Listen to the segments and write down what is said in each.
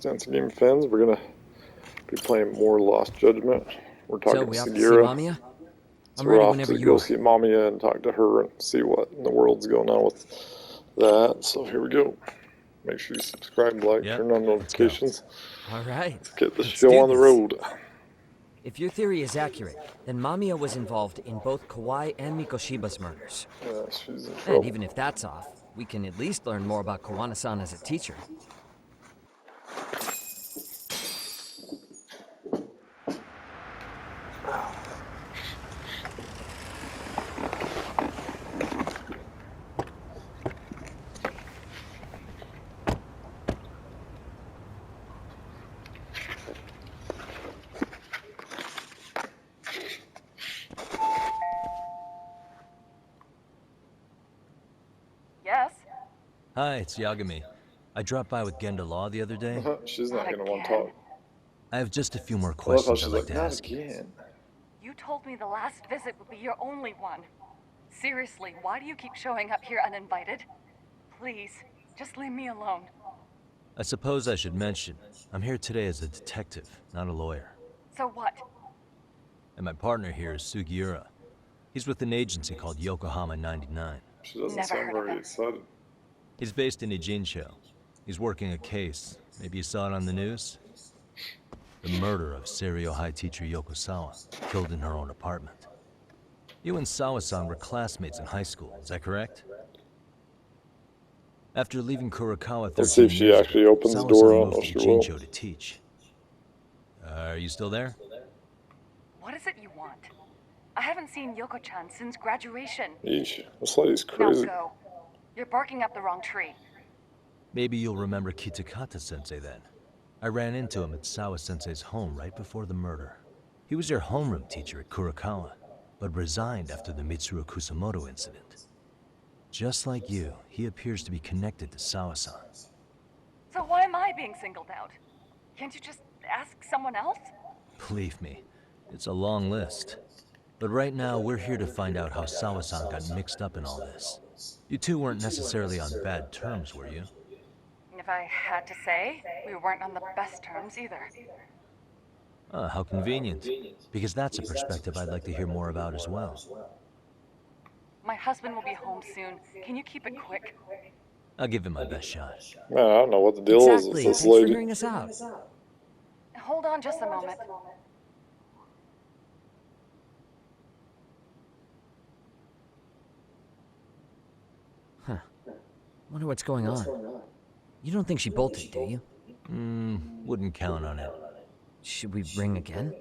Sense Game fans, we're gonna be playing more Lost Judgment. We're talking So, to we off to see Segura. Mamiya? So I'm we're ready off whenever to you go are. see Mamiya and talk to her and see what in the world's going on with that. So here we go. Make sure you subscribe, like, Yep, turn on let's go. notifications. All right, Let's get the let's show do on the this. road. If your theory is accurate, then Mamiya was involved in both Kawai and Mikoshiba's murders. Yeah, she's in And trouble. even if that's off, we can at least learn more about Kuwana-san as a teacher. Yes? Hi, it's Yagami. I dropped by with Genda Law the other day. She's not Not gonna want to again. talk. I have just a few more I love how questions she's I'd like like, to not ask you. again. You told me the last visit would be your only one. Seriously, why do you keep showing up here uninvited? Please, just leave me alone. I suppose I should mention, I'm here today as a detective, not a lawyer. So what? And my partner here is Sugiura. He's with an agency called Yokohama 99. She doesn't Never sound heard of very him. excited. He's based in Ijincho. He's working a case. Maybe you saw it on the news? The murder of Seiryo High teacher Yokosawa, killed in her own apartment. You and Sawa-san were classmates in high school, is that correct? After leaving Kurokawa 13 Let's see if she years actually ago, opens the Sawa-san door. I don't know moved if to she will. Ijincho to teach. Are you still there? What is it you want? I haven't seen Yoko-chan since graduation. Yeesh, this lady's Now crazy. go. You're barking up the wrong tree. Maybe you'll remember Kitakata-sensei then. I ran into him at Sawa-sensei's home right before the murder. He was your homeroom teacher at Kurokawa, but resigned after the Mitsuru Kusamoto incident. Just like you, he appears to be connected to Sawa-san. So why am I being singled out? Can't you just ask someone else? Believe me, it's a long list. But right now, we're here to find out how Sawa-san got mixed up in all this. You two weren't necessarily on bad terms, were you? If I had to say, we weren't on the best terms either. Ah, how convenient. Because that's a perspective I'd like to hear more about as well. My husband will be home soon. Can you keep it quick? I'll give it my best shot. Man, I don't know what the deal is with Exactly, this thanks for lady. hearing us out. Hold on just a moment. Wonder what's going on. You don't think she bolted, do you? Wouldn't count on it. Should we ring again?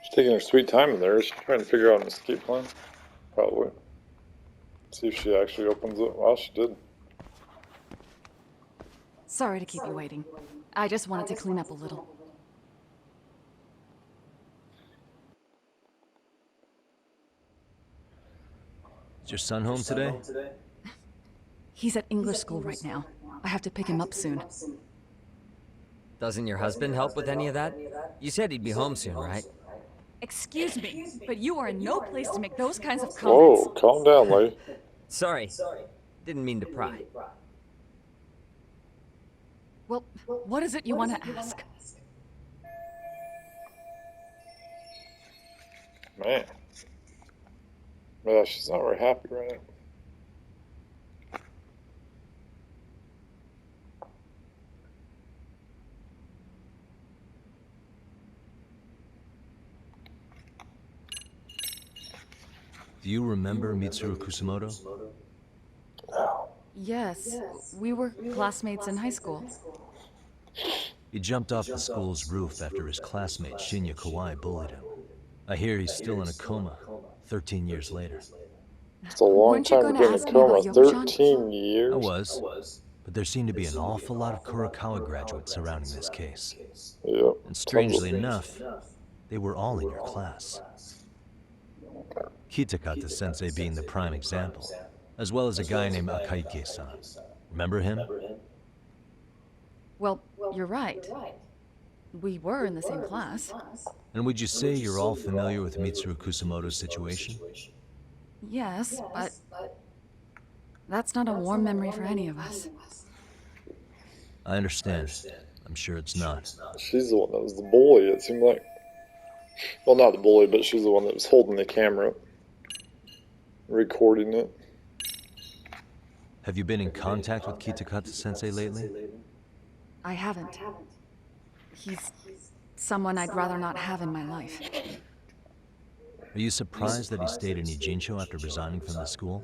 She's taking her sweet time in there. She's trying to figure out an escape plan. Probably. See if she actually opens it. Well, she did. Sorry to keep you waiting. I just wanted to clean up a little. Is your son home today? He's at English school right now. I have to pick him up soon. Doesn't your husband help with any of that? You said he'd be home soon, right? Excuse me, but you are in no place to make those kinds of comments. Whoa, calm down, lady. Sorry. Didn't mean to pry. Well, what is it you want to ask? Man. Yeah, she's not very happy right now. Do you remember Mitsuru Kusamoto? Yes, we were classmates in high school. He jumped off the school's roof after his classmate Shinya Kawai bullied him. I hear he's still in a coma, 13 years later. It's a long Weren't you time to gonna be in a ask me coma. about Yoko-chan? 13 years? I was, but there seemed to be an awful lot of Kurokawa graduates surrounding this case. Yep. And strangely enough, they were all in your class. Kitakata-sensei being the prime example, as well as a guy named Akaike-san. Remember him? Well, you're right. We were in the same class. And would you say you're all familiar with Mitsuru Kusamoto's situation? Yes, but that's not a warm memory for any of us. I understand. I'm sure it's not. She's the one that was the bully, it seemed like. Well, not the bully, but she's the one that was holding the camera, recording it. Have you been in contact with Kitakata-sensei lately? I haven't. He's someone I'd rather not have in my life. Are you surprised that he stayed in Ijincho after resigning from the school?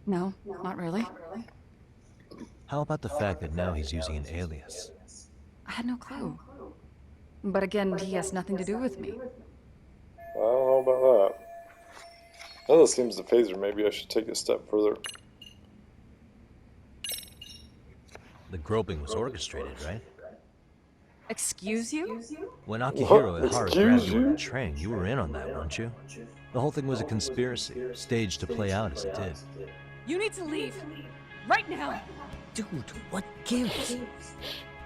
No, not really. How about the fact that now he's using an alias? I had no clue. But again, he has nothing to do with me. I don't know about that. Now that seems to phase her. Maybe I should take a step further. The groping was orchestrated, right? Excuse you? When Akihiro What? Ihara Excuse grabbed you you? on the train, you were in on that, weren't you? The whole thing was a conspiracy, staged to play out as it did. You need to leave. Right now. Dude, what gives?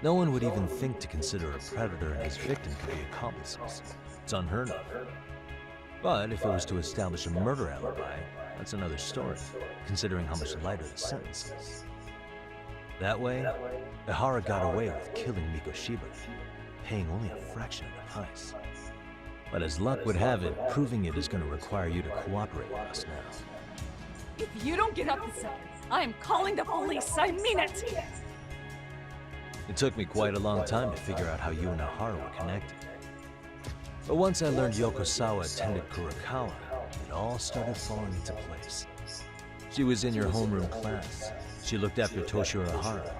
No one would even think to consider a predator and his victim could be accomplices. It's unheard of. But if it was to establish a murder alibi, that's another story, considering how much lighter the sentence is. That way, Ihara got away with killing Mikoshiba, paying only a fraction of the price. But as luck would have it, proving it is going to require you to cooperate with us now. If you don't get up this second, I am calling the police. I mean it. It took me quite a long time to figure out how you and Ihara were connected. But once I learned Yokosawa attended Kurokawa, it all started falling into place. She was in your homeroom class. She looked after Toshiro Ihara.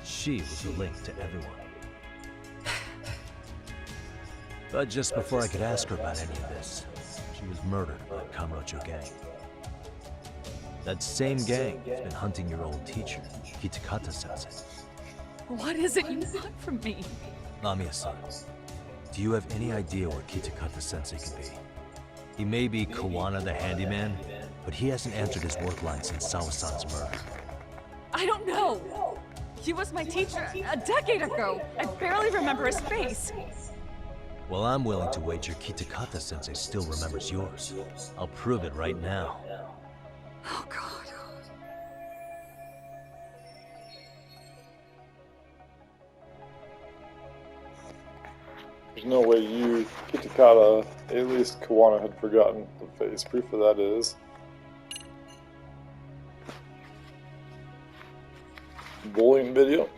She was the link to everyone. But just before I could ask her about any of this, she was murdered by the Kamurocho gang. That same gang has been hunting your old teacher, Kitakata-sensei. What is it you want from me? Mamiya-san, do you have any idea where Kitakata-sensei could be? He may be Kuwana the handyman, but he hasn't answered his work line since Sawa-san's murder. I don't know. He was my teacher a decade ago. I barely remember his face. Well, I'm willing to wager Kitakata-sensei still remembers yours. I'll prove it right now. Oh, God. There's no way you, Kitakata, alias Kuwana, had forgotten the face. Proof of that is bullying video.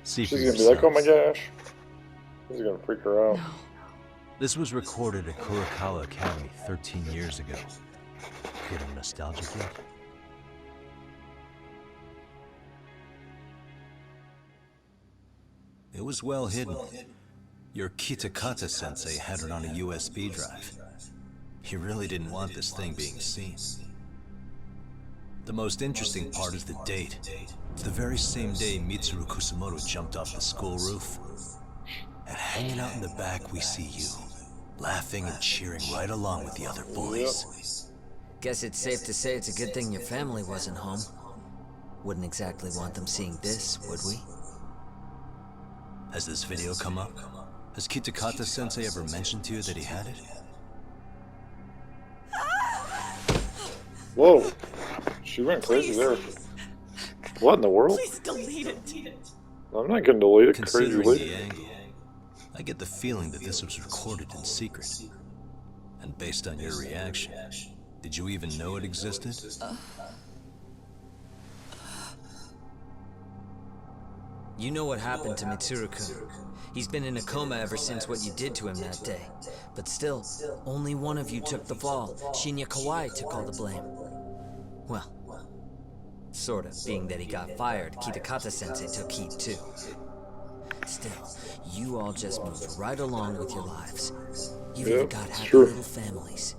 See for She's gonna be like, oh my yourselves. gosh. This is gonna freak her out. No. This was recorded at Kurokawa Academy 13 years ago. Feeling nostalgic yet? It was well hidden. Your Kitakata-sensei had it on a USB drive. He really didn't want this thing being seen. The most interesting part is the date. It's the very same day Mitsuru Kusumoto jumped off the school roof. And hanging out in the back, we see you, laughing and cheering right along with the other boys. Guess it's safe to say it's a good thing your family wasn't home. Wouldn't exactly want them seeing this, would we? Has this video come up? Has Kitakata-sensei ever mentioned to you that he had it? Whoa. She went crazy there. What in the world? Please delete it. I'm not gonna delete it. Crazy Considering lady. the angle, I get the feeling that this was recorded in secret. And based on your reaction, did you even know it existed? You know what happened to Mitsuru-kun. He's been in a coma ever since what you did to him that day. But still, only one of you took the fall. Shinya Kawai took all the blame. Well, sort of, being that he got fired, Kitakata-sensei took heat too. Still, you all just moved right along with your lives. You've even got happy sure. little families.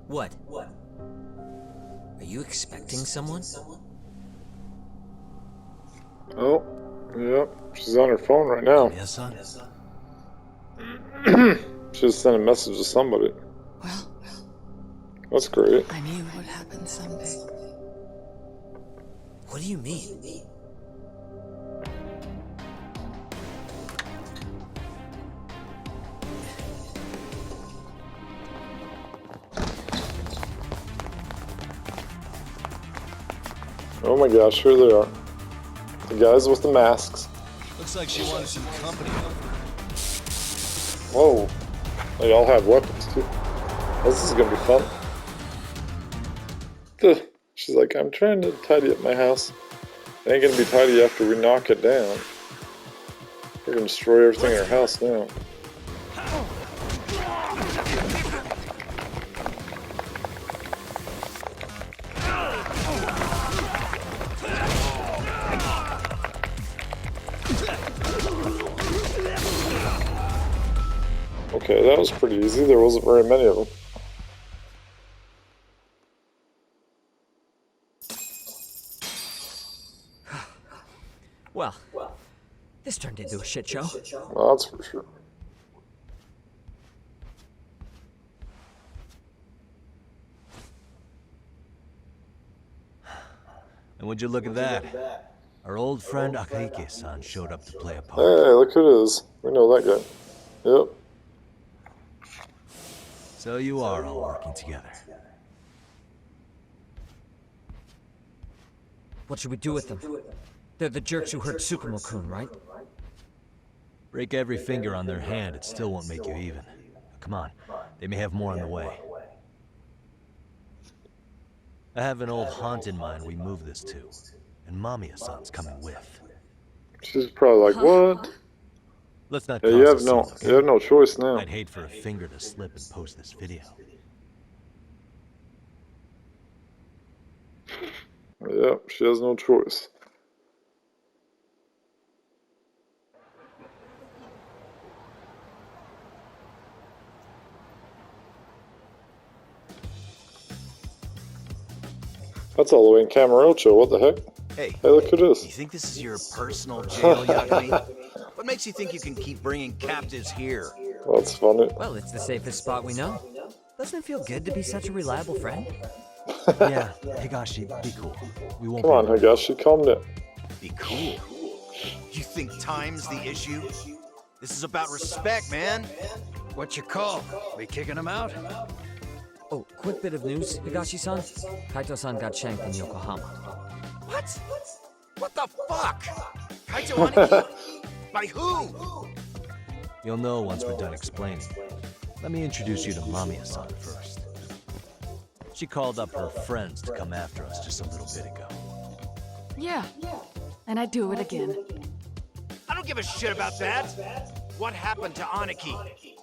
What? Are you expecting someone? Oh, yep. She's on her phone right now. Yes, son? She just sent a message to somebody. Well, That's great. I knew it would happen someday. What do you mean? Oh my gosh, here they are. The guys with the masks. Looks like she wanted some company over. Whoa. They all have weapons too. This is gonna be fun. She's like, I'm trying to tidy up my house. It ain't gonna be tidy after we knock it down. We're gonna destroy everything in our house now. Okay, that was pretty easy. There wasn't very many of them. Well, this turned into a shit show. Well, that's for sure. And would you look at that? Our old friend Akahike-san showed up to play a part. Hey, look who it is. We know that guy. Yep. So you are all working together. What should we do with them? They're the jerks who hurt Tsukumo-kun, right? Break every finger on their hand, it still won't make you even. Come on, they may have more on the way. I have an old haunt in mind we move this to, and Mamiya-san's coming with. She's probably like, what? Let's not Yeah, cause you a have scene, you have no choice now. I'd hate for a finger to slip and post this video. Yep, she has no choice. That's all the way in Camarocho, what the heck? Hey, Hey, look who it you is. think this is your personal jail, Yagami? What makes you think you can keep bringing captives here? That's funny. Well, it's the safest spot we know. Doesn't it feel good to be such a reliable friend? Yeah, Higashi, be cool. We won't Come on, Higashi, calm down. Be cool. You think time's the issue? This is about respect, man. What's your call? We kicking him out? Oh, quick bit of news, Higashi-san. Kaito-san got shanked in Yokohama. What? What the fuck? Kaito Aniki? By who? You'll know once we're done explaining. Let me introduce you to Mamiya-san first. She called up her friends to come after us just a little bit ago. Yeah. And I'd do it again. I don't give a shit about that. What happened to Aniki?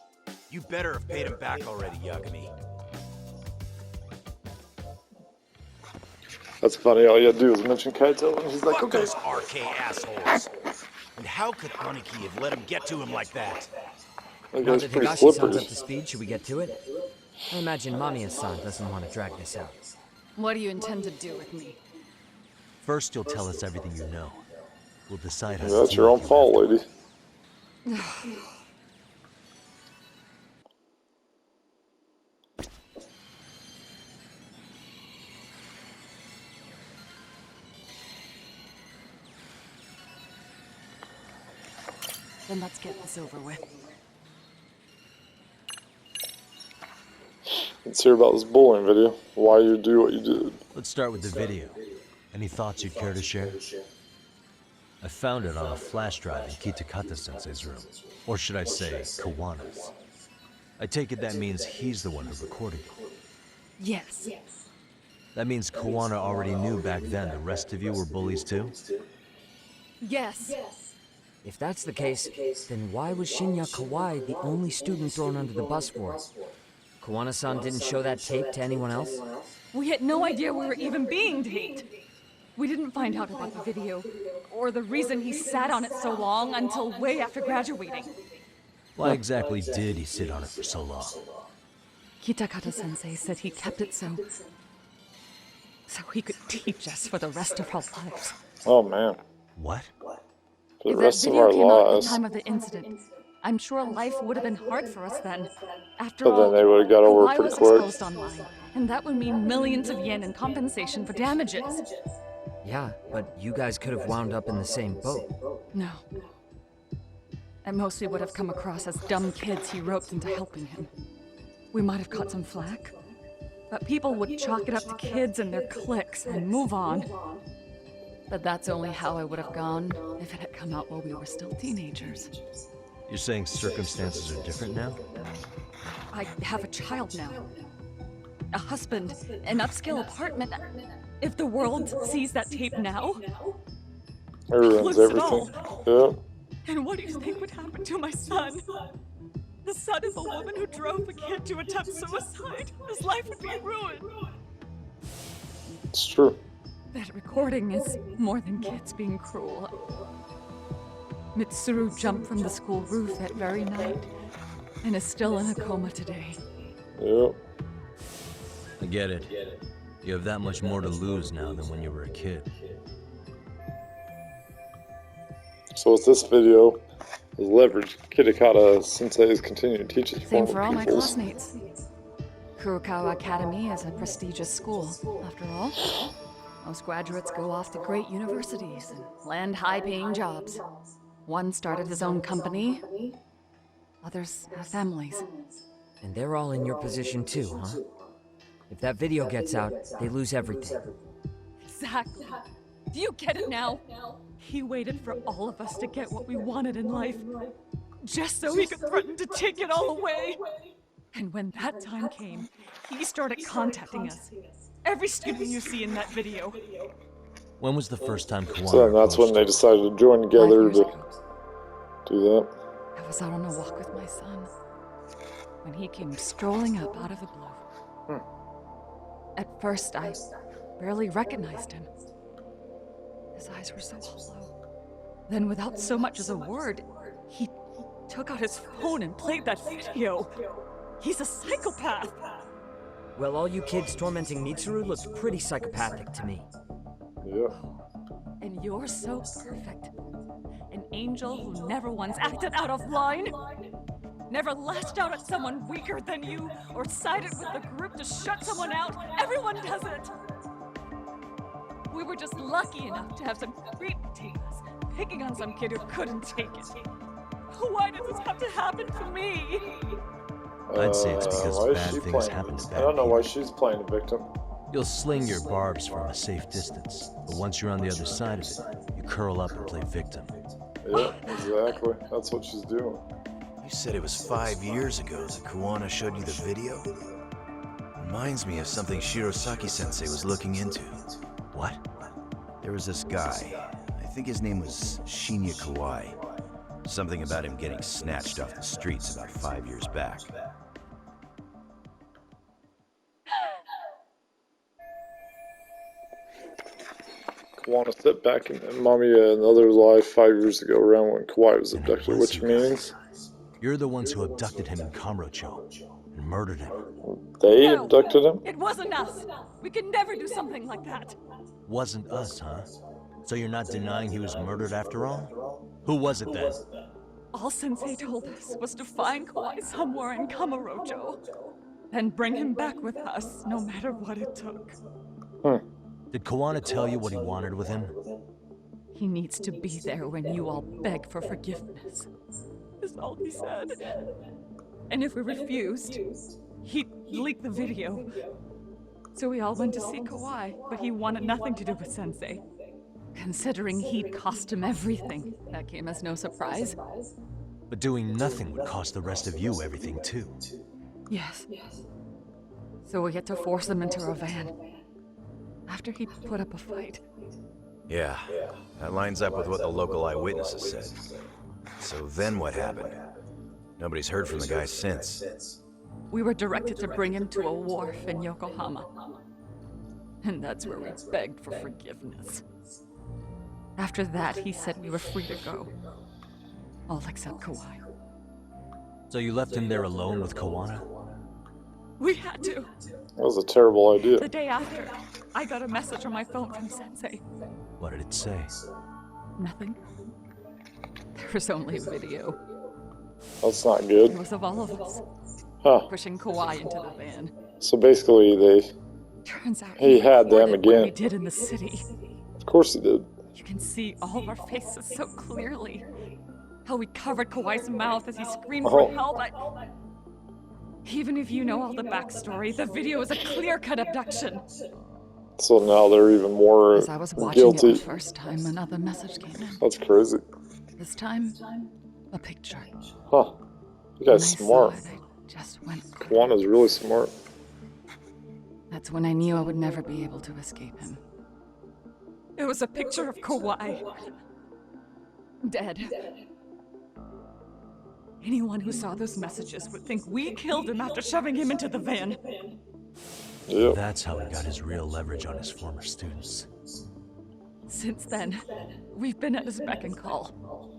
You better have paid him back already, Yagami. That's funny, all you had to do is mention Kaito, and he's like, Fuck okay. those RK assholes. And how could Aniki have let him get to him like that? That Now guy's that pretty Higashi-san's slippery. up to speed, should we get to it? I imagine Mamiya-san doesn't want to drag this out. What do you intend to do with me? First, you'll tell us everything you know. We'll decide how to That's deal your own with you fault, afterwards. lady. Then let's get this over with. Let's hear about this bullying video. Why you do what you did. Let's start with the video. Any thoughts you'd care to share? I found it on a flash drive in Kitakata-sensei's room. Or should I say, Kuwana's. I take it that means he's the one who recorded it. Yes. That means Kuwana already knew back then the rest of you were bullies too? Yes. If that's the case, then why was Shinya Kawai the only student thrown under the bus for it? Kuwana-san didn't show that tape to anyone else? We had no idea we were even being taped. We didn't find out about the video, or the reason he sat on it so long until way after graduating. Why exactly did he sit on it for so long? Kitakata-sensei said he kept it so he could teach us for the rest of our lives. Oh, man. What? For the If that rest of video our came out at the lives. time of the incident, I'm sure life would have been hard for us then. After But then all, they would have got over it Kawhi pretty was quick. exposed online, and that would mean millions of yen in compensation for damages. Yeah, but you guys could have wound up in the same boat. No. At most, we would have come across as dumb kids he roped into helping him. We might have caught some flack, but people would chalk it up to kids and their cliques and move on. But that's only how I would have gone if it had come out while we were still teenagers. You're saying circumstances are different now? I have a child now. A husband, an upscale apartment. If the world sees that tape now, It ruins lose it everything. all. Yep. And what do you think would happen to my son? The son of a woman who drove a kid to attempt suicide. His life would be ruined. It's true. That recording is more than kids being cruel. Mitsuru jumped from the school roof that very night and is still in a coma today. Yep. I get it. You have that much more to lose now than when you were a kid. So with this video, is leverage Kitakata Sensei's continued to teach his Same former for all my pupils. classmates. Kurokawa Academy is a prestigious school, after all. Most graduates go off to great universities and land high-paying jobs. One started his own company. Others have families. And they're all in your position too, huh? If that video gets out, they lose everything. Exactly. Do you get it now? He waited for all of us to get what we wanted in life, just so he could threaten to take it all away. And when that time came, he started contacting us. Every student you see in that video. When was the first time Kuwana So that's when they approached you? decided to join 5 together years to ago, do that. I was out on a walk with my son when he came strolling up out of the blue. At first, I barely recognized him. His eyes were so hollow. Then, without so much as a word, he took out his phone and played that video. He's a psychopath. Well, all you kids tormenting Mitsuru looked pretty psychopathic to me. Yep. And you're so perfect. An angel who never once acted out of line. Never lashed out at someone weaker than you, or sided with the group to shut someone out. Everyone does it. We were just lucky enough to have some creep take us, picking on some kid who couldn't take it. Why did this have to happen to me? I'd say it's because why is bad she things playing? happen to I bad don't know why people. she's playing the victim. You'll sling your barbs from a safe distance, but once you're on the other side of it, you curl up and play victim. Yeah, exactly. That's what she's doing. You said it was 5 years ago that Kuwana showed you the video? Reminds me of something Shirosaki-sensei was looking into. What? There was this guy. I think his name was Shinya Kawai. Something about him getting snatched off the streets about 5 years back. Kuwana stepped back in Mamiya and others' life 5 years ago, around when Kawhi was And it abducted, was which you means You're the ones who abducted him in Kamurocho and murdered him. they No. abducted him? It wasn't us. We could never do something like that. Wasn't us, huh? So you're not denying he was murdered after all? Who was it then? All Sensei told us was to find Kawhi somewhere in Kamurocho, and bring him back with us, no matter what it took. Did Kuwana tell you what he wanted with him? He needs to be there when you all beg for forgiveness, is all he said. And if we refused, he'd leak the video. So we all went to see Kawhi, but he wanted nothing to do with Sensei. Considering he'd cost him everything, that came as no surprise. But doing nothing would cost the rest of you everything too. Yes. So we had to force him into our van. After he put up a fight. Yeah, that lines up with what the local eyewitnesses said. So then what happened? Nobody's heard from the guy since. We were directed to bring him to a wharf in Yokohama. And that's where we begged for forgiveness. After that, he said we were free to go. All except Kawhi. So you left him there alone with Kuwana? We had to. That was a terrible idea. The day after, I got a message on my phone from Sensei. What did it say? Nothing. There was only a video. That's not It good. was of all of us, Huh. pushing Kawhi into the van. So basically, Turns out He had them recorded what again. we did in the city. of course he did. You can see all of our faces so clearly. How we covered Kawhi's mouth as he screamed Oh. for help. Even if you know all the backstory, the video is a clear-cut abduction. So now they're even more As I was watching it guilty. the first time, another message came in. That's crazy. This time, a picture. Huh. You When I guy's saw smart. it, I just went. Kuwana's really smart. That's when I knew I would never be able to escape him. It was a picture of Kawhi. Dead. Anyone who saw those messages would think we killed him after shoving him into the van. Yep. That's how he got his real leverage on his former students. Since then, we've been at his beck and call.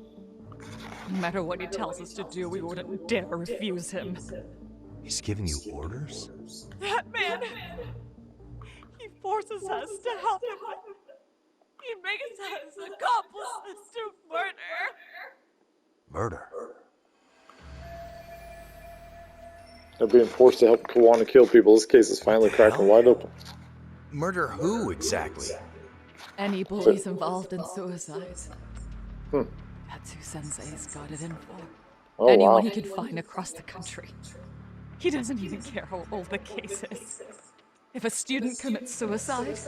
No matter what he tells us to do, we wouldn't dare refuse him. He's giving you orders? That man! He forces us to help him. He makes us accomplices to murder. Murder? They're being forced to help Kuwana kill people. This case is finally cracking wide open. Murder who, exactly? Any bullies involved in suicides. Hmm. That's who Sensei's got it in for. Oh, Anyone wow. he could find across the country. He doesn't even care how old the case is. If a student commits suicide,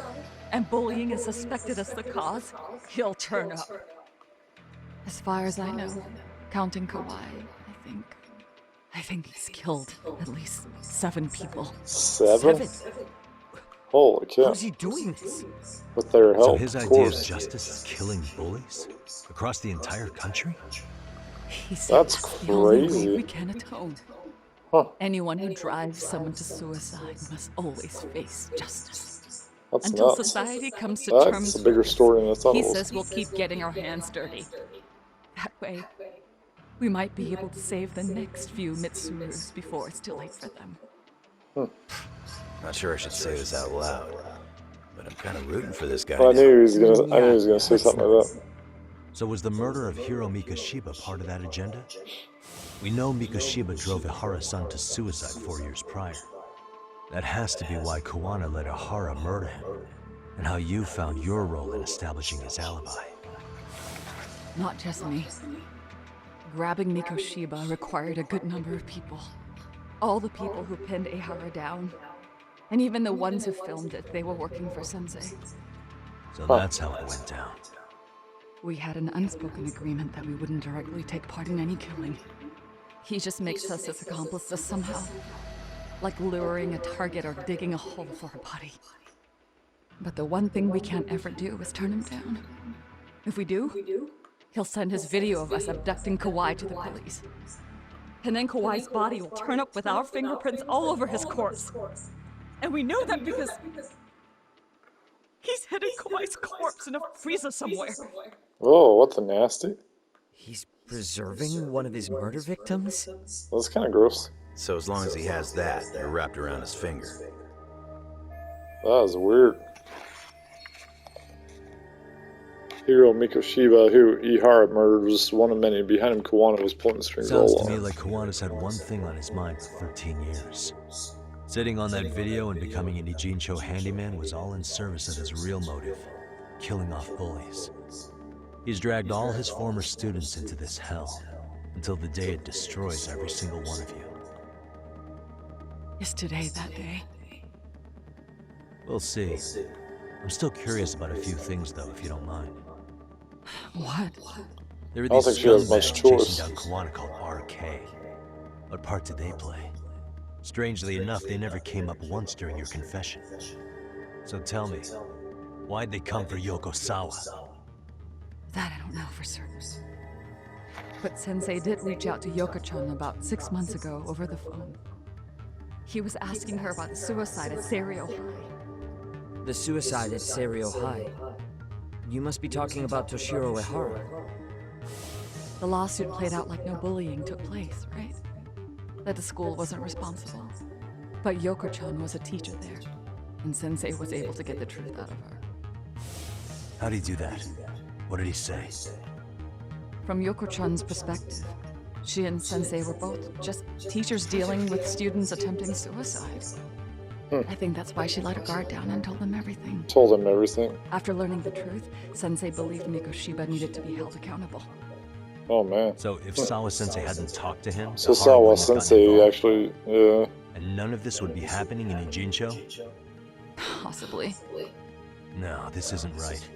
and bullying is suspected as the cause, he'll turn up. As far as I know, counting Kawhi, I think he's killed at least 7 people. 7? Holy cow. How's he doing this? With their help, So his of idea of course. justice is killing bullies? Across the entire country? He said That's the only crazy. way we can atone. Huh. Anyone who drives someone to suicide must always face justice. That's Until nuts. society comes to That's terms a bigger with story than I thought he it was. says we'll keep getting our hands dirty. That way, we might be able to save the next few Mitsurus before it's too late for them. Not sure I should say this out loud, but I'm kind of rooting for this guy. Well, I now. knew he was gonna say let's something like that. So was the murder of Hiro Mikoshiba part of that agenda? We know Mikoshiba drove Ihara-san to suicide 4 years prior. That has to be why Kuwana let Ihara murder him, and how you found your role in establishing his alibi. Not just me. Grabbing Mikoshiba required a good number of people. All the people who pinned Ehara down. And even the ones who filmed it, they were working for Sensei. So that's how it went down. We had an unspoken agreement that we wouldn't directly take part in any killing. He just makes us his accomplices somehow. Like luring a target or digging a hole for a body. But the one thing we can't ever do is turn him down. If we do, he'll send his video of us abducting Kawhi to the police. And then Kawhi's body will turn up with our fingerprints all over his corpse. And we know that because he's hidden Kawhi's corpse in a freezer somewhere. Oh, what the nasty? He's preserving one of his murder victims? That's kind of gross. So as long as he has that, you're wrapped around his finger. That is weird. Hiro Mikoshiba, who Ihara murdered, was one of many. Behind him, Kuwana was pulling the strings all Sounds to me along. like Kuwana's had one thing on his mind for 13 years. Sitting on that video and becoming an Ijincho handyman was all in service of his real motive, killing off bullies. He's dragged all his former students into this hell, until the day it destroys every single one of you. Is today that day? We'll see. I'm still curious about a few things though, if you don't mind. What? There are I don't these think she has much scumbags choice. chasing down Kuwana called RK. What part did they play? Strangely enough, they never came up once during your confession. So tell me, why'd they come for Yokosawa? That I don't know for certain. But Sensei did reach out to Yoko-chan about 6 months ago over the phone. He was asking her about the suicide at Serio High. The suicide at Serio High. You must be talking about Toshiro Ehara. The lawsuit played out like no bullying took place, right? That the school wasn't responsible. But Yoko-chan was a teacher there, and Sensei was able to get the truth out of her. How'd he do that? What did he say? From Yoko-chan's perspective, she and Sensei were both just teachers dealing with students attempting suicide. I think that's why she let her guard down and told them everything. Told him everything. After learning the truth, Sensei believed Mikoshiba needed to be held accountable. Oh man. So if Sawa-sensei hadn't talked to him, So Ihara Sawa wouldn't have gotten Sensei involved. actually, yeah. And none of this would be happening in Ijincho? Possibly. No, this isn't right.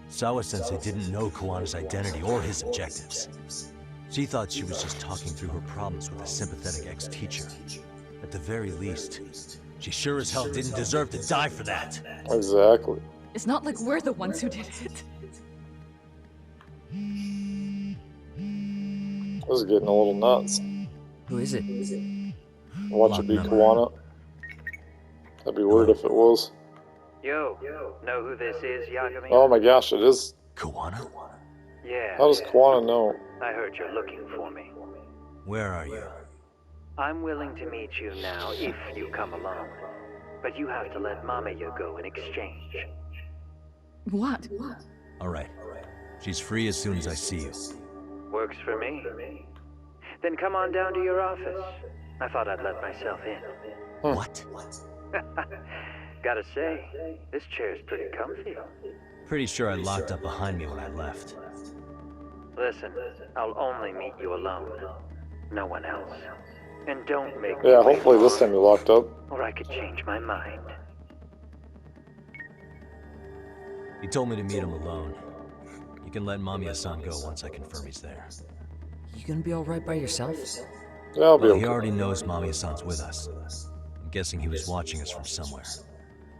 Sawa-sensei didn't know Kuwana's identity or his objectives. She thought she was just talking through her problems with a sympathetic ex-teacher. At the very least, she sure as hell didn't deserve to die for that. Exactly. It's not like we're the ones who did it. This is getting a little nuts. Who is it? Watch it be Lock number. Kuwana. That'd be weird if it was. Yo, know who this is, Yagami? Oh my gosh, it is. Kuwana? Yeah. How does Kuwana know? I heard you're looking for me. Where are you? I'm willing to meet you now if you come along. But you have to let Mamiya go in exchange. What? Alright. She's free as soon as I see you. Works for me. Then come on down to your office. I thought I'd let myself in. What? Gotta say, this chair's pretty comfy. Pretty sure I locked up behind me when I left. Listen, I'll only meet you alone. No one else. And don't make Yeah, me wait hopefully this long, time you locked up. or I could change my mind. He told me to meet him alone. You can let Mamiya-san go once I confirm he's there. You gonna be alright by yourself? Yeah, I'll be Well, he okay. already knows Mamiya-san's with us. I'm guessing he was watching us from somewhere.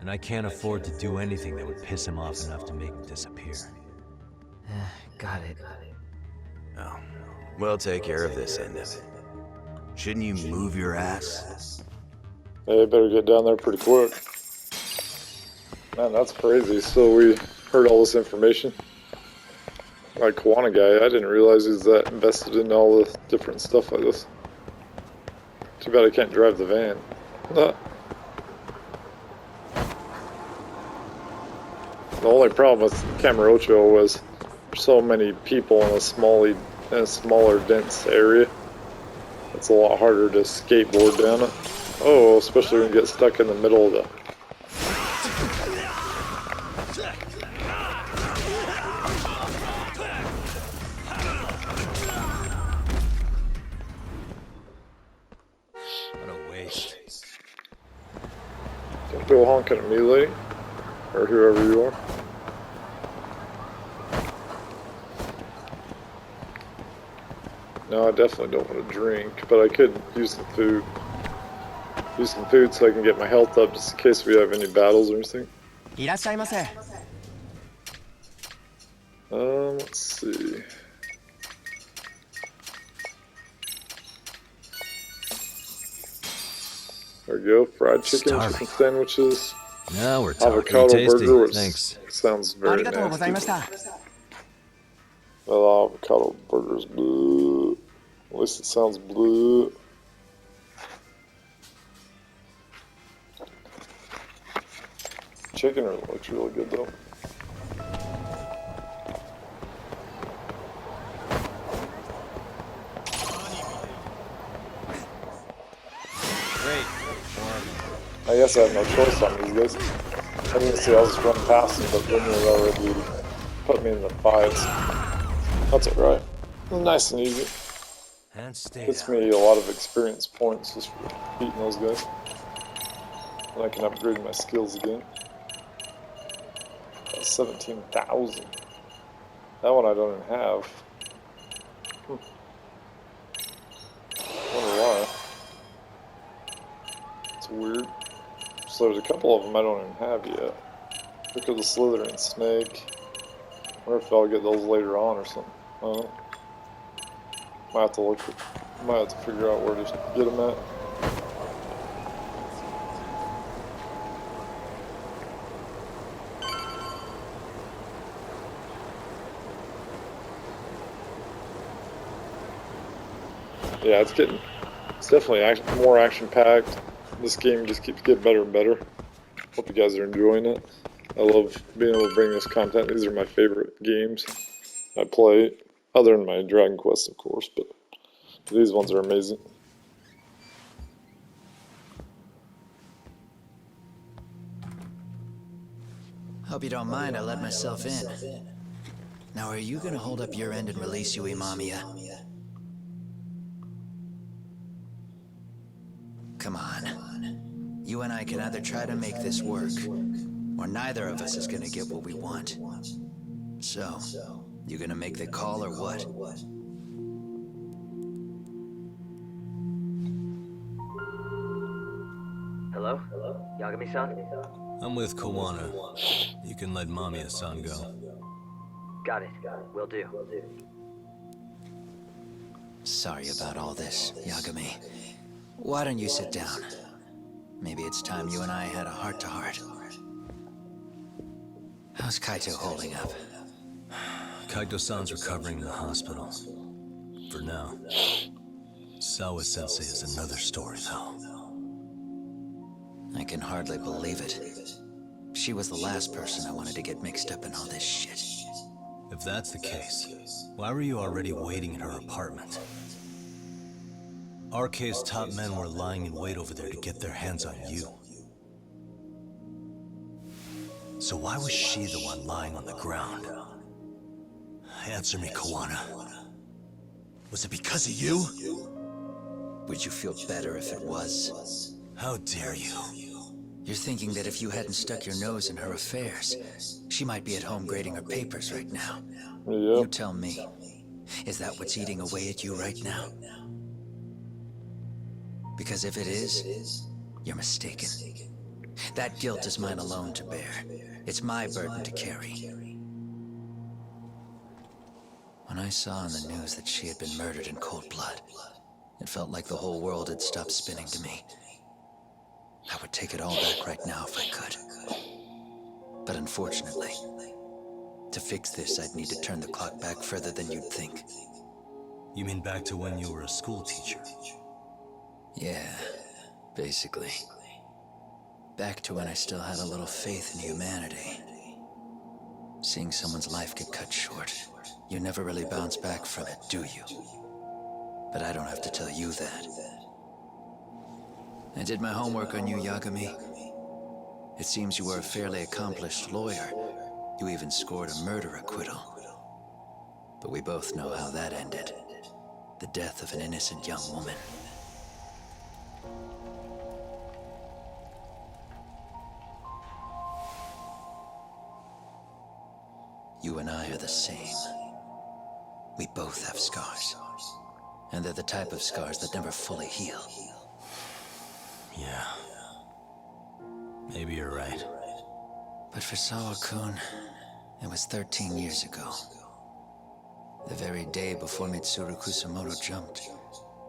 And I can't afford to do anything that would piss him off enough to make him disappear. Got it. Oh, we'll take care of this end of it. Shouldn't you move your ass? Yeah, you better get down there pretty quick. Man, that's crazy. So we heard all this information. Like Kuwana guy, I didn't realize he was that invested in all the different stuff like this. Too bad I can't drive the van. The only problem with Kamurocho was so many people in a smaller, dense area. It's a lot harder to skateboard down it. Oh, especially when you get stuck in the middle of the... What a waste. Don't go honking at me, lady. Or whoever you are. No, I definitely don't want to drink, but I could use some food. Use some food so I can get my health up just in case we have any battles or anything. Let's see. There we go. Fried chicken, Starving. chicken sandwiches, Now we're talking. avocado Tasty. burger, which Thanks. sounds very nasty. Well, avocado burgers, blue. At least it sounds blue. Chicken looks really good though. Great. I guess I have no choice on these guys. I didn't see I'll just run past them, but then they already put me in the fights. That's alright. Nice and easy. And stay Gets down. me a lot of experience points just for beating those guys. And I can upgrade my skills again. That's 17,000. That one I don't even have. Wonder why. It's weird. So there's a couple of them I don't even have yet. Look at the Slytherin snake. Wonder if I'll get those later on or something. I don't know. Might have to look. Might have to figure out where to get them at. Yeah, it's definitely more action-packed. This game just keeps getting better and better. Hope you guys are enjoying it. I love being able to bring this content. These are my favorite games I play, other than my Dragon Quest, of course, but these ones are amazing. Hope you don't mind I let myself in. Now are you gonna hold up your end and release Yui Mamiya? Come on. You You and I can either try to make this work, or neither of us is gonna get what we want. So, you gonna make the call or what? Hello? Yagami-san? I'm with Kuwana. You can let Mamiya-san go. Got it. Will do. Sorry about all this, Yagami. Why don't you sit down? Maybe it's time you and I had a heart-to-heart. How's Kaito holding up? Kaito-san's recovering in the hospital. For now. Sawa-sensei is another story, though. I can hardly believe it. She was the last person I wanted to get mixed up in all this shit. If that's the case, why were you already waiting in her apartment? RK's top men were lying in wait over there to get their hands on you. So why was she the one lying on the ground? Answer me, Kuwana. Was it because of you? Would you feel better if it was? How dare you? You're thinking that if you hadn't stuck your nose in her affairs, she might be at home grading her papers right now. Yep. You tell me, is that what's eating away at you right now? Because if it is, you're mistaken. That guilt is mine alone to bear. It's my burden to carry. When I saw in the news that she had been murdered in cold blood, it felt like the whole world had stopped spinning to me. I would take it all back right now if I could. But unfortunately, to fix this, I'd need to turn the clock back further than you'd think. You mean back to when you were a school teacher? Yeah, basically. Back to when I still had a little faith in humanity. Seeing someone's life get cut short, you never really bounce back from it, do you? But I don't have to tell you that. I did my homework on you, Yagami. It seems you were a fairly accomplished lawyer. You even scored a murder acquittal. But we both know how that ended. The death of an innocent young woman. You and I are the same. We both have scars. And they're the type of scars that never fully heal. Yeah. Maybe you're right. But for Sawa-kun, it was 13 years ago. The very day before Mitsuru Kusamoto jumped,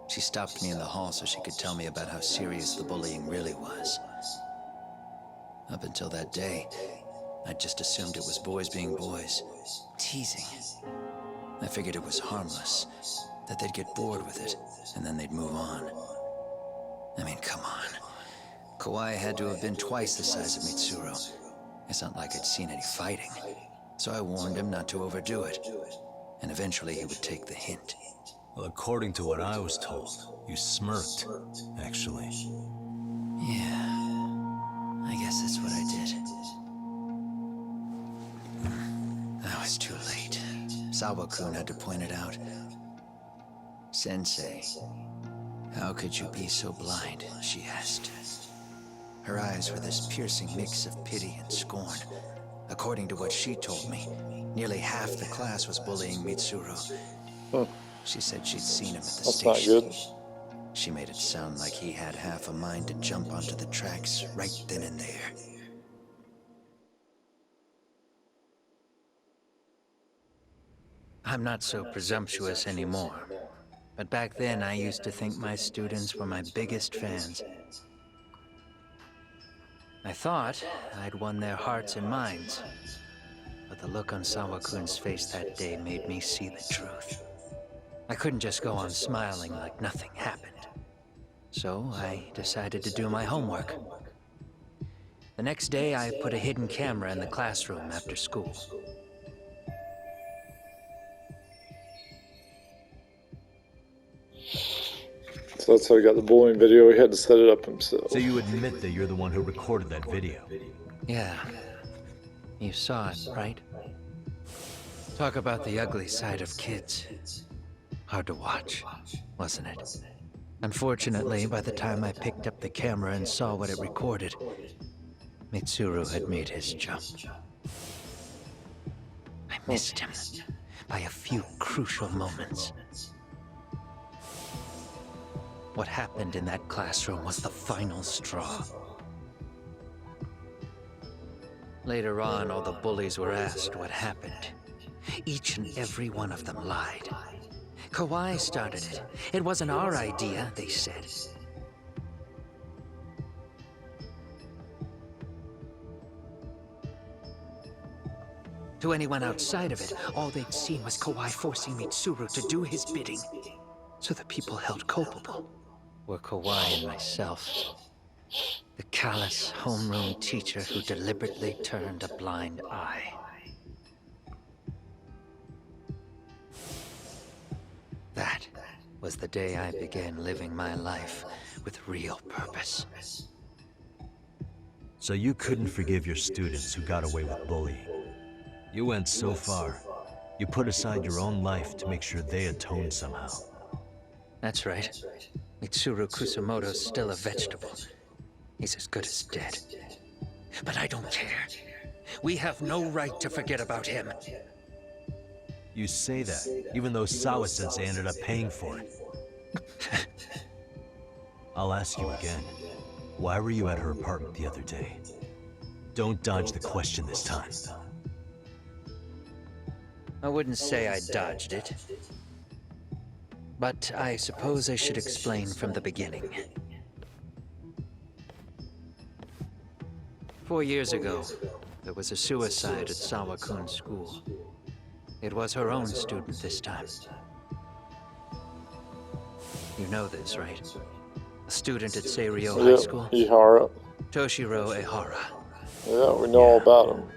she stopped me in the hall so she could tell me about how serious the bullying really was. Up until that day, I just assumed it was boys being boys, teasing. I figured it was harmless, that they'd get bored with it, and then they'd move on. I mean, come on. Kawai had to have been twice the size of Mitsuru. It's not like I'd seen any fighting. So I warned him not to overdo it. And eventually he would take the hint. Well, according to what I was told, you smirked, actually. Yeah, I guess that's what I did. I was too late. Sawa-kun had to point it out. Sensei, how could you be so blind? She asked. Her eyes were this piercing mix of pity and scorn. According to what she told me, nearly half the class was bullying Mitsuru. She said she'd seen him at the That's station. not good. She made it sound like he had half a mind to jump onto the tracks right then and there. I'm not so presumptuous anymore. But back then, I used to think my students were my biggest fans. I thought I'd won their hearts and minds. But the look on Sawa-kun's face that day made me see the truth. I couldn't just go on smiling like nothing happened. So I decided to do my homework. The next day, I put a hidden camera in the classroom after school. So that's how he got the bullying video. He had to set it up himself. So you admit that you're the one who recorded that video? Yeah. You saw it, right? Talk about the ugly side of kids. Hard to watch, wasn't it? Unfortunately, by the time I picked up the camera and saw what it recorded, Mitsuru had made his jump. I missed him by a few crucial moments. What happened in that classroom was the final straw. Later on, all the bullies were asked what happened. Each and every one of them lied. Kawai started it. It wasn't our idea, they said. To anyone outside of it, all they'd seen was Kawai forcing Mitsuru to do his bidding. So the people held culpable were Kawai and myself. The callous homeroom teacher who deliberately turned a blind eye. That was the day I began living my life with real purpose. So you couldn't forgive your students who got away with bullying. You went so far, you put aside your own life to make sure they atoned somehow. That's right. Mitsuru Kusamoto's still a vegetable. He's as good as dead. But I don't care. We have no right to forget about him. You say that, even though Sawa-sensei ended up paying for it. I'll ask you again. Why were you at her apartment the other day? Don't dodge the question this time. I wouldn't say I dodged it. But I suppose I should explain from the beginning. 4 years ago, there was a suicide at Sawa-kun's school. It was her own student this time. You know this, right? A student at Seiryo High School? Ihara. Toshiro Ehara. Yeah, we know all about him.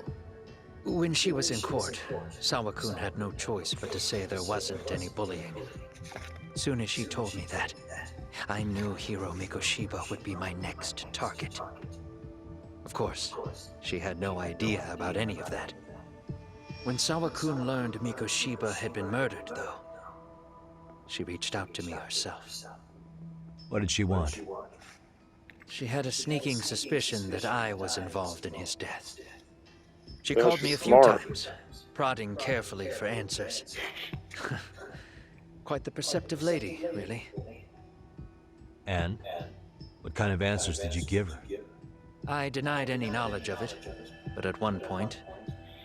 When she was in court, Sawa-kun had no choice but to say there wasn't any bullying. Soon as she told me that, I knew Hiro Mikoshiba would be my next target. Of course, she had no idea about any of that. When Sawa-kun learned Mikoshiba had been murdered, though, she reached out to me herself. What did she want? She had a sneaking suspicion that I was involved in his death. She Yeah, called me a she's few smart. times, prodding carefully for answers. Quite the perceptive lady, really. And? What kind of answers did you give her? I denied any knowledge of it, but at one point,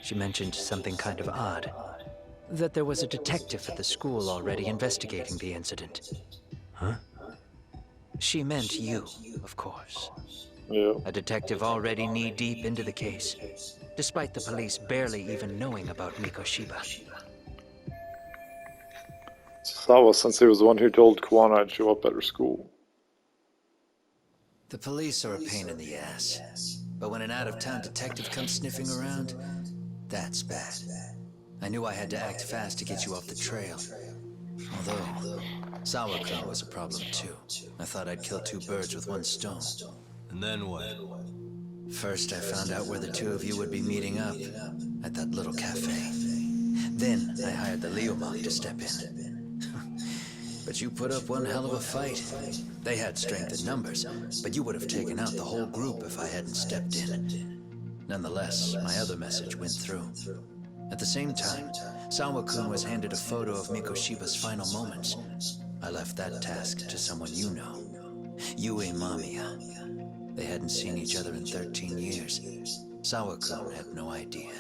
she mentioned something kind of odd. That there was a detective at the school already investigating the incident. Huh? She meant you, of course. Yeah. A detective already knee-deep into the case, despite the police barely even knowing about Mikoshiba. Sawa-sensei was the one who told Kuwana I'd show up at her school. The police are a pain in the ass, but when an out-of-town detective comes sniffing around, that's bad. I knew I had to act fast to get you off the trail. Although, Sawa-kun was a problem too. I thought I'd kill two birds with one stone. And then what? First, I found out where the two of you would be meeting up, at that little cafe. Then, I hired the Liumang to step in. But you put up one hell of a fight. They had strength in numbers, but you would have taken out the whole group if I hadn't stepped in. Nonetheless, my other message went through. At the same time, Sawa-kun was handed a photo of Mikoshiba's final moments. I left that task to someone you know. Yue Mamiya. They hadn't seen each other in 13 years. Sawa-kun had no idea.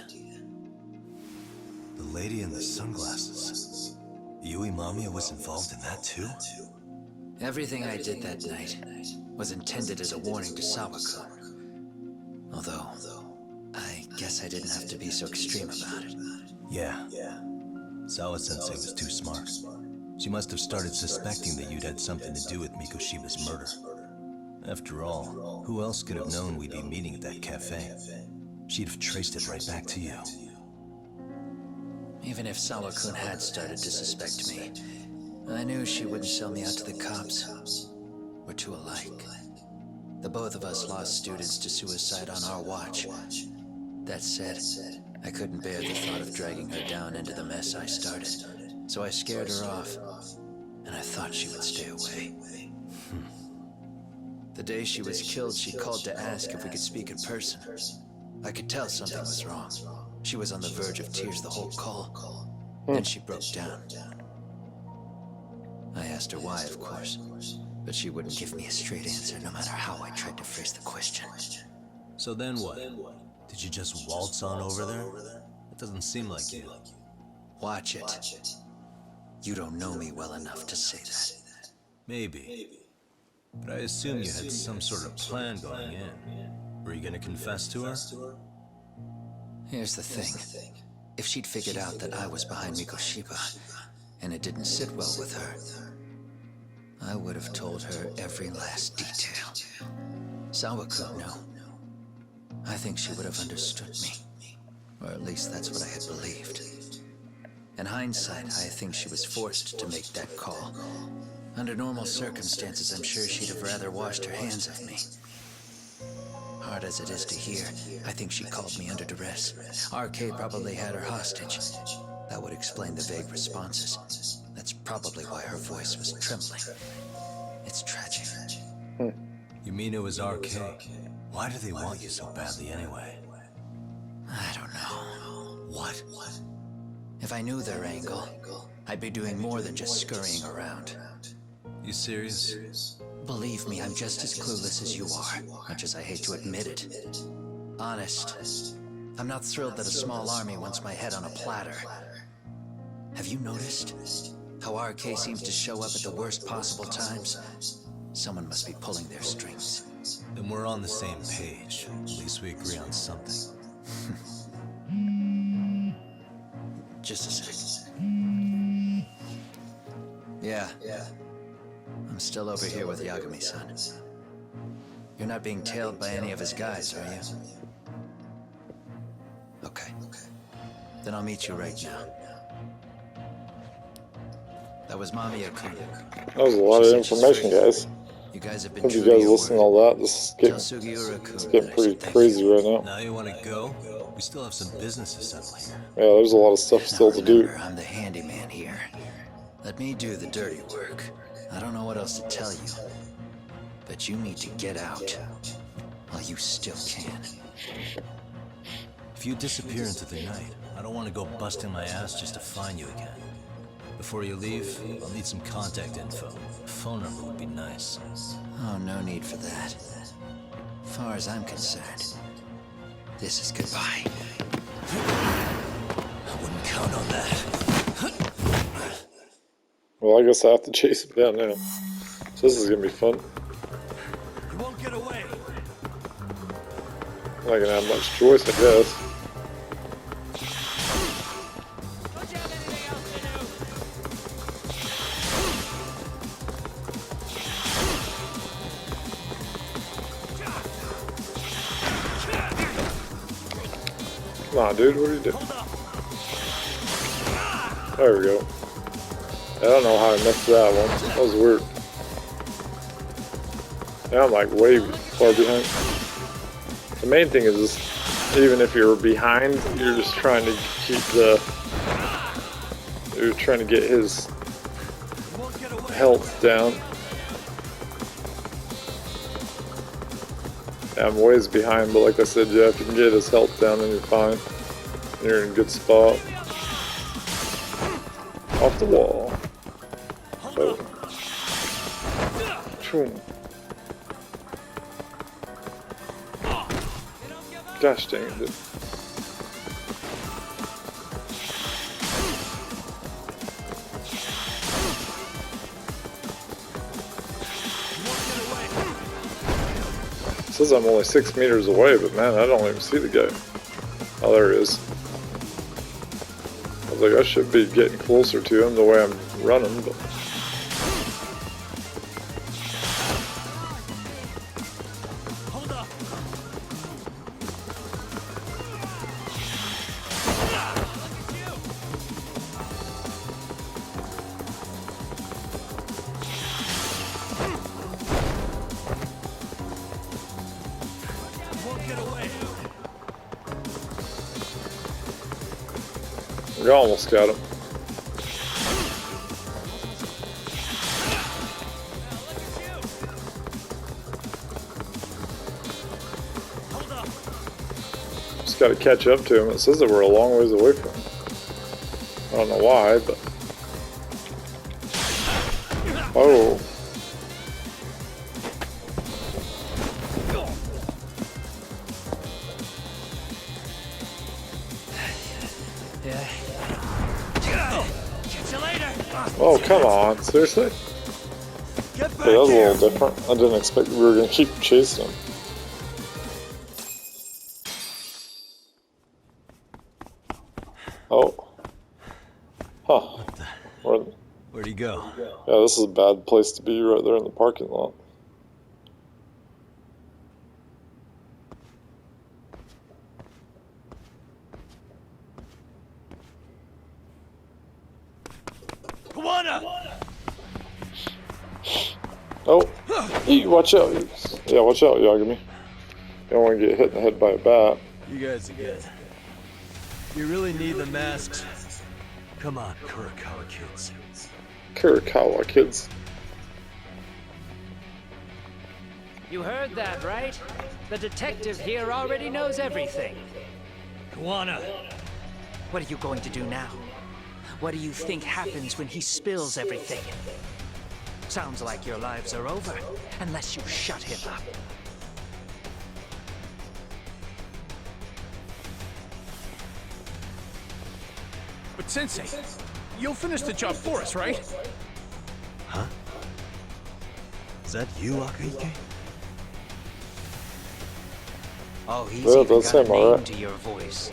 The lady in the sunglasses. Yui Mamiya was involved in that too? Everything I did that night was intended as a warning to Sawa-kun. Although, I guess I didn't have to be so extreme about it. Yeah. Sawa-sensei was too smart. She must have started suspecting that you'd had something to do with Mikoshiba's murder. After all, who else could have known we'd be meeting at that cafe? She'd have traced it right back to you. Even if Sawa-kun had started to suspect me, I knew she wouldn't sell me out to the cops. We're too alike. The both of us lost students to suicide on our watch. That said, I couldn't bear the thought of dragging her down into the mess I started. So I scared her off, and I thought she would stay away. The day she was killed, she called to ask if we could speak in person. I could tell something was wrong. She was on the verge of tears the whole call. Then she broke down. I asked her why, of course, but she wouldn't give me a straight answer no matter how I tried to phrase the question. So then what? Did you just waltz on over there? It doesn't seem like you. Watch it. You don't know me well enough to say that. Maybe. But I assume you had some sort of plan going in. Were you gonna confess to her? Here's the thing. If she'd figured out that I was behind Mikoshiba, and it didn't sit well with her, I would have told her every last detail. Sawako knew. I think she would have understood me. Or at least that's what I had believed. In hindsight, I think she was forced to make that call. Under normal circumstances, I'm sure she'd have rather washed her hands of me. Hard as it is to hear, I think she called me under duress. RK probably had her hostage. That would explain the vague responses. That's probably why her voice was trembling. It's tragic. You mean it was RK? Why do they want you so badly anyway? I don't know. What? If I knew their angle, I'd be doing more than just scurrying around. You serious? Believe me, I'm just as clueless as you are, much as I hate to admit it. Honest, I'm not thrilled that a small army wants my head on a platter. Have you noticed how RK seems to show up at the worst possible times? Someone must be pulling their strings. Then we're on the same page. At least we agree on something. Just a sec. Yeah. I'm still over here with Yagami-san. You're not being tailed by any of his guys, are you? Okay. Then I'll meet you right now. That was Mamiya-kun. That was a lot of information, guys. You guys have been Hope you true to guys your listen to word. all that. This Tell is Sugiura-kun getting that I pretty said thank crazy you. right now. Now you want to go? We still have some business to settle here. Yeah, there's a lot of stuff still to do. Remember, I'm the handyman here. Let me do the dirty work. I don't know what else to tell you. But you need to get out while you still can. If you disappear into the night, I don't want to go busting my ass just to find you again. Before you leave, I'll need some contact info. A phone number would be nice. Oh, no need for that. As far as I'm concerned, this is goodbye. I wouldn't count on that. Well, I guess I have to chase him down now. So this is gonna be fun. You won't get away. I'm not gonna have much choice, I guess. Don't you have anything else to Come on, dude, what are you doing? There we go. I don't know how I missed that one. That was weird. Now I'm like way far behind. The main thing is just, even if you're behind, you're just trying to keep you're trying to get his health down. Yeah, I'm ways behind, but like I said, yeah, if you can get his health down, then you're fine. You're in a good spot. Off the wall. Oh. Choom. Gosh dang it, dude. It says I'm only 6 meters away, but man, I don't even see the guy. Oh, there he is. I was like, I should be getting closer to him the way I'm running, but... We almost got him. Just gotta catch up to him. It says that we're a long ways away from him. I don't know why, but... Oh. Oh, come on. Seriously? Yeah, that was a little different. I didn't expect we were going to keep chasing him. Oh. Huh. Where'd he go? Yeah, this is a bad place to be right there in the parking lot. Kuwana! Oh, watch out. Yeah, watch out, Yagami. You don't want to get hit in the head by a bat. You guys are good. You really need the masks. Come on, Kurokawa kids. Kurokawa kids. You heard that, right? The detective here already knows everything. Kuwana! What are you going to do now? What do you think happens when he spills everything? Sounds like your lives are over, unless you shut him up. But Sensei, you'll finish the job for us, right? Huh? Is that you, Akahike? Oh, he's Yeah, even that's got a him, name alright. to your voice.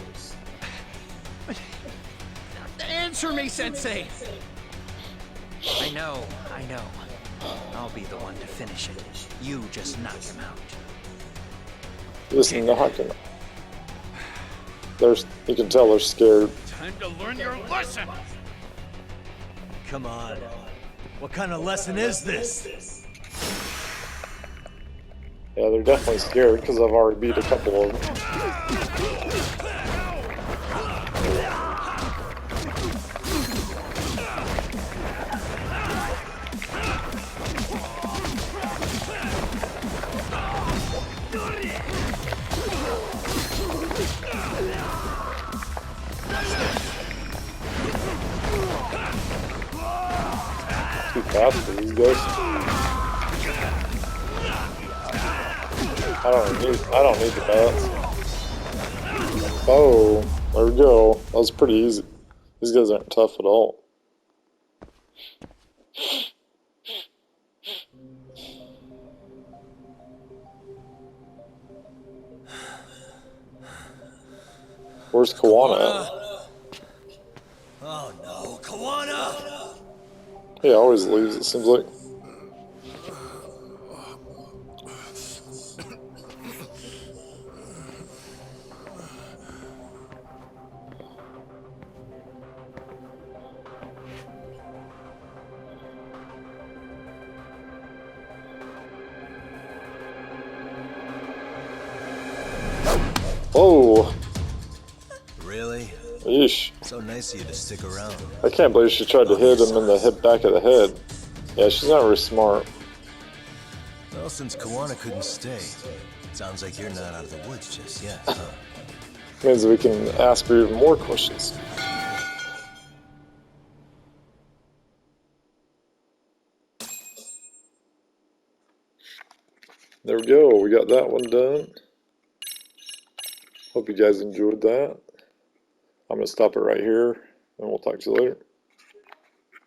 Answer me, Sensei! I know. I'll be the one to finish it. You just knock him out. Just knock him. You can tell they're scared. Time to learn your lesson! Come on. What kind of lesson is this? Yeah, they're definitely scared because I've already beat a couple of them. Too fast for these guys. I don't need the bats. Oh, there we go. That was pretty easy. These guys aren't tough at all. Where's Kuwana at? Oh no, Kuwana! He always leaves, it seems like. Oh! Really? Yeesh. So nice of you to stick around. I can't believe she tried to hit him in the back of the head. Yeah, she's not very smart. Well, since Kuwana couldn't stay, sounds like you're not out of the woods just yet, huh? Means we can ask her even more questions. There we go, we got that one done. Hope you guys enjoyed that. I'm going to stop it right here, and we'll talk to you later.